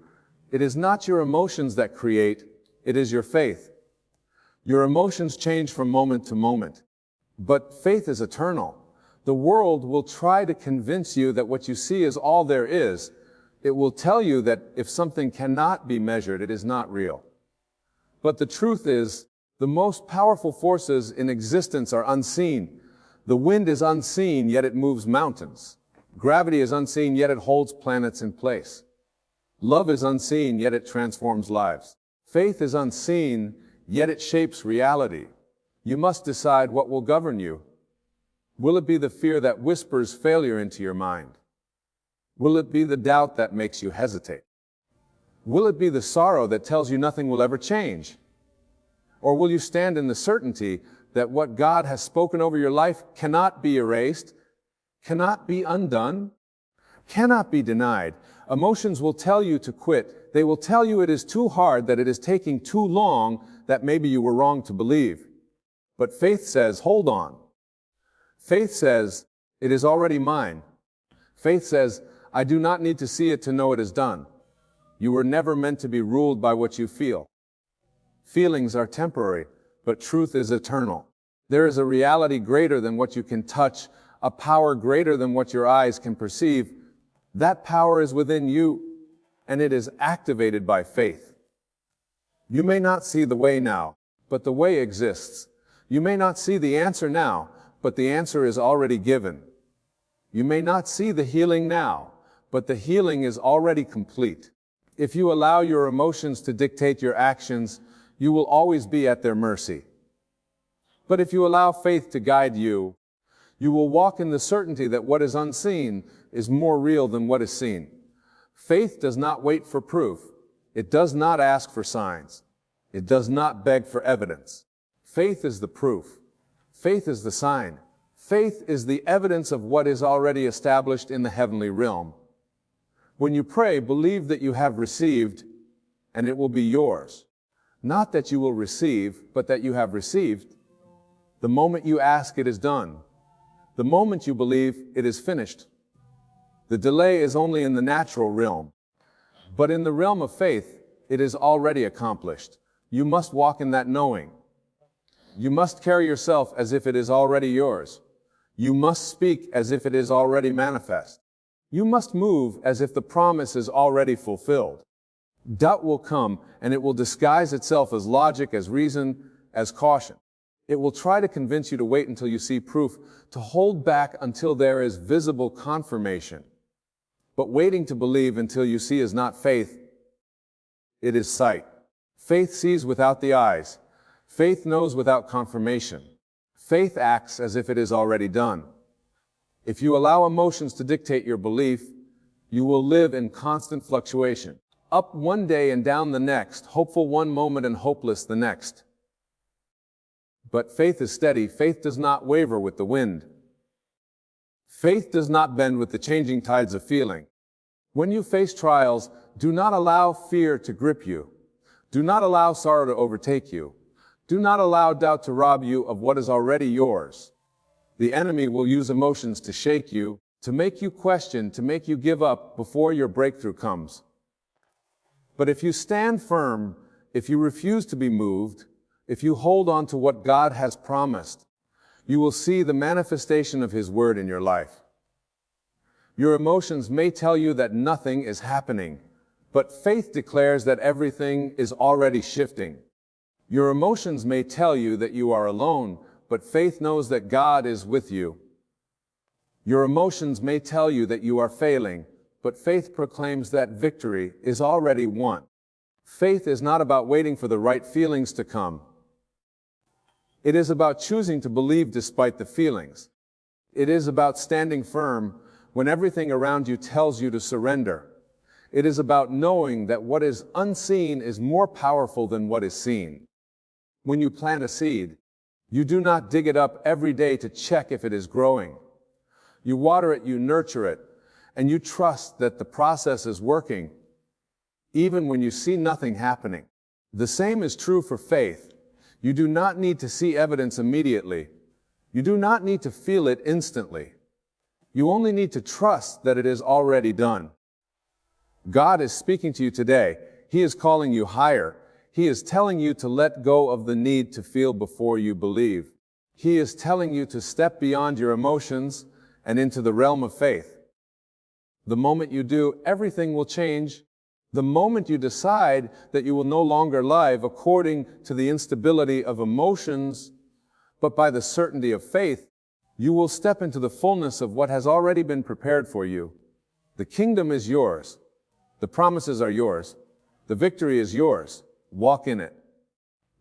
It is not your emotions that create, it is your faith. Your emotions change from moment to moment, but faith is eternal. The world will try to convince you that what you see is all there is. It will tell you that if something cannot be measured, it is not real. But the truth is, the most powerful forces in existence are unseen. The wind is unseen, yet it moves mountains. Gravity is unseen, yet it holds planets in place. Love is unseen, yet it transforms lives. Faith is unseen, yet it shapes reality. You must decide what will govern you. Will it be the fear that whispers failure into your mind? Will it be the doubt that makes you hesitate? Will it be the sorrow that tells you nothing will ever change? Or will you stand in the certainty that what God has spoken over your life cannot be erased, cannot be undone, cannot be denied? Emotions will tell you to quit. They will tell you it is too hard, that it is taking too long, that maybe you were wrong to believe. But faith says, hold on. Faith says, it is already mine. Faith says, I do not need to see it to know it is done. You were never meant to be ruled by what you feel. Feelings are temporary, but truth is eternal. There is a reality greater than what you can touch, a power greater than what your eyes can perceive. That power is within you, and it is activated by faith. You may not see the way now, but the way exists. You may not see the answer now, but the answer is already given. You may not see the healing now, but the healing is already complete. If you allow your emotions to dictate your actions, you will always be at their mercy. But if you allow faith to guide you, you will walk in the certainty that what is unseen is more real than what is seen. Faith does not wait for proof. It does not ask for signs. It does not beg for evidence. Faith is the proof. Faith is the sign. Faith is the evidence of what is already established in the heavenly realm. When you pray, believe that you have received, and it will be yours. Not that you will receive, but that you have received. The moment you ask, it is done. The moment you believe, it is finished. The delay is only in the natural realm. But in the realm of faith, it is already accomplished. You must walk in that knowing. You must carry yourself as if it is already yours. You must speak as if it is already manifest. You must move as if the promise is already fulfilled. Doubt will come, and it will disguise itself as logic, as reason, as caution. It will try to convince you to wait until you see proof, to hold back until there is visible confirmation. But waiting to believe until you see is not faith, it is sight. Faith sees without the eyes. Faith knows without confirmation. Faith acts as if it is already done. If you allow emotions to dictate your belief, you will live in constant fluctuation. Up one day and down the next, hopeful one moment and hopeless the next. But faith is steady. Faith does not waver with the wind. Faith does not bend with the changing tides of feeling. When you face trials, do not allow fear to grip you. Do not allow sorrow to overtake you. Do not allow doubt to rob you of what is already yours. The enemy will use emotions to shake you, to make you question, to make you give up before your breakthrough comes. But if you stand firm, if you refuse to be moved, if you hold on to what God has promised, you will see the manifestation of His word in your life. Your emotions may tell you that nothing is happening, but faith declares that everything is already shifting. Your emotions may tell you that you are alone, but faith knows that God is with you. Your emotions may tell you that you are failing, but faith proclaims that victory is already won. Faith is not about waiting for the right feelings to come. It is about choosing to believe despite the feelings. It is about standing firm when everything around you tells you to surrender. It is about knowing that what is unseen is more powerful than what is seen. When you plant a seed, you do not dig it up every day to check if it is growing. You water it, you nurture it, and you trust that the process is working, even when you see nothing happening. The same is true for faith. You do not need to see evidence immediately. You do not need to feel it instantly. You only need to trust that it is already done. God is speaking to you today. He is calling you higher. He is telling you to let go of the need to feel before you believe. He is telling you to step beyond your emotions and into the realm of faith. The moment you do, everything will change. The moment you decide that you will no longer live according to the instability of emotions, but by the certainty of faith, you will step into the fullness of what has already been prepared for you. The kingdom is yours. The promises are yours. The victory is yours. Walk in it.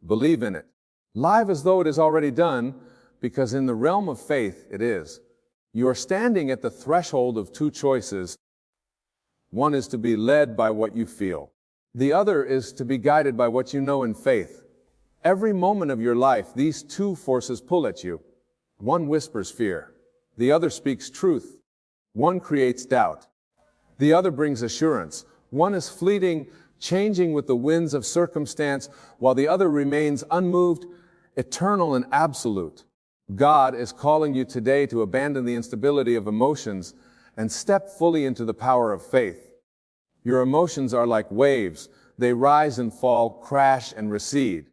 Believe in it. Live as though it is already done, because in the realm of faith it is. You are standing at the threshold of two choices. One is to be led by what you feel. The other is to be guided by what you know in faith. Every moment of your life, these two forces pull at you. One whispers fear. The other speaks truth. One creates doubt. The other brings assurance. One is fleeting, changing with the winds of circumstance, while the other remains unmoved, eternal and absolute. God is calling you today to abandon the instability of emotions and step fully into the power of faith. Your emotions are like waves. They rise and fall, crash and recede.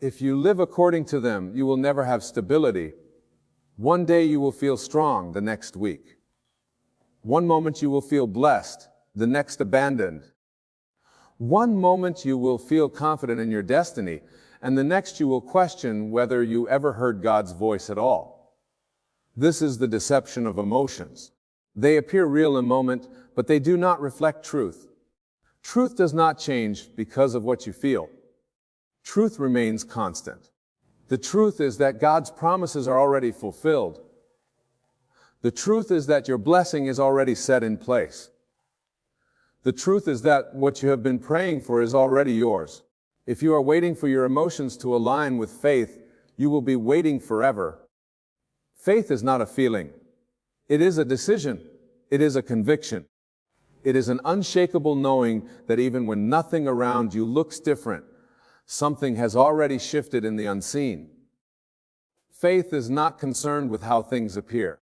If you live according to them, you will never have stability. One day you will feel strong, the next weak. One moment you will feel blessed, the next abandoned. One moment you will feel confident in your destiny, and the next you will question whether you ever heard God's voice at all. This is the deception of emotions. They appear real in a moment, but they do not reflect truth. Truth does not change because of what you feel. Truth remains constant. The truth is that God's promises are already fulfilled. The truth is that your blessing is already set in place. The truth is that what you have been praying for is already yours. If you are waiting for your emotions to align with faith, you will be waiting forever. Faith is not a feeling. It is a decision. It is a conviction. It is an unshakable knowing that even when nothing around you looks different, something has already shifted in the unseen. Faith is not concerned with how things appear.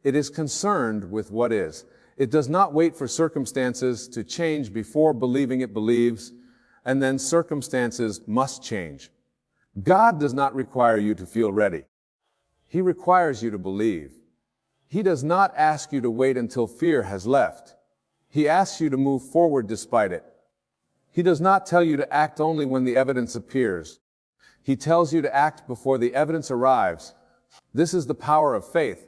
It is concerned with what is. It does not wait for circumstances to change before believing it believes, and then circumstances must change. God does not require you to feel ready. He requires you to believe. He does not ask you to wait until fear has left. He asks you to move forward despite it. He does not tell you to act only when the evidence appears. He tells you to act before the evidence arrives. This is the power of faith.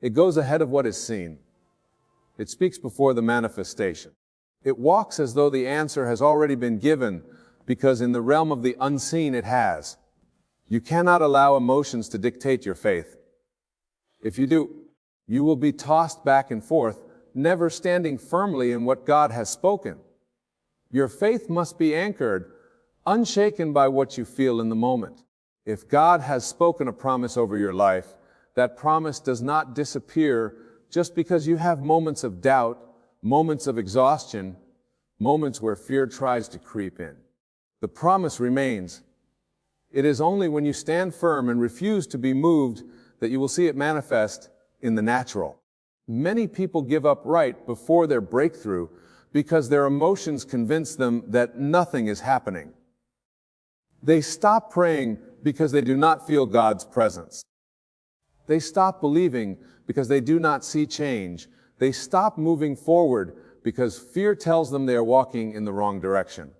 It goes ahead of what is seen. It speaks before the manifestation. It walks as though the answer has already been given, because in the realm of the unseen it has. You cannot allow emotions to dictate your faith. If you do, you will be tossed back and forth, never standing firmly in what God has spoken. Your faith must be anchored, unshaken by what you feel in the moment. If God has spoken a promise over your life, that promise does not disappear just because you have moments of doubt, moments of exhaustion, moments where fear tries to creep in. The promise remains. It is only when you stand firm and refuse to be moved that you will see it manifest in the natural. Many people give up right before their breakthrough because their emotions convince them that nothing is happening. They stop praying because they do not feel God's presence. They stop believing because they do not see change. They stop moving forward because fear tells them they are walking in the wrong direction.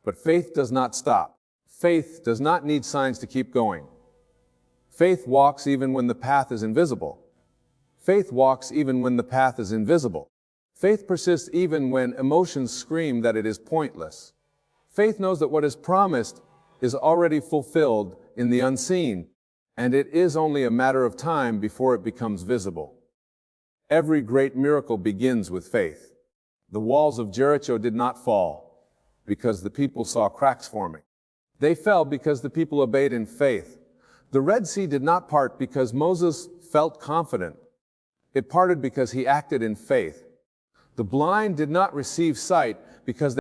But faith does not stop. Faith does not need signs to keep going. Faith walks even when the path is invisible. Faith walks even when the path is invisible. Faith persists even when emotions scream that it is pointless. Faith knows that what is promised is already fulfilled in the unseen, and it is only a matter of time before it becomes visible. Every great miracle begins with faith. The walls of Jericho did not fall because the people saw cracks forming. They fell because the people obeyed in faith. The Red Sea did not part because Moses felt confident. It parted because he acted in faith. The blind did not receive sight because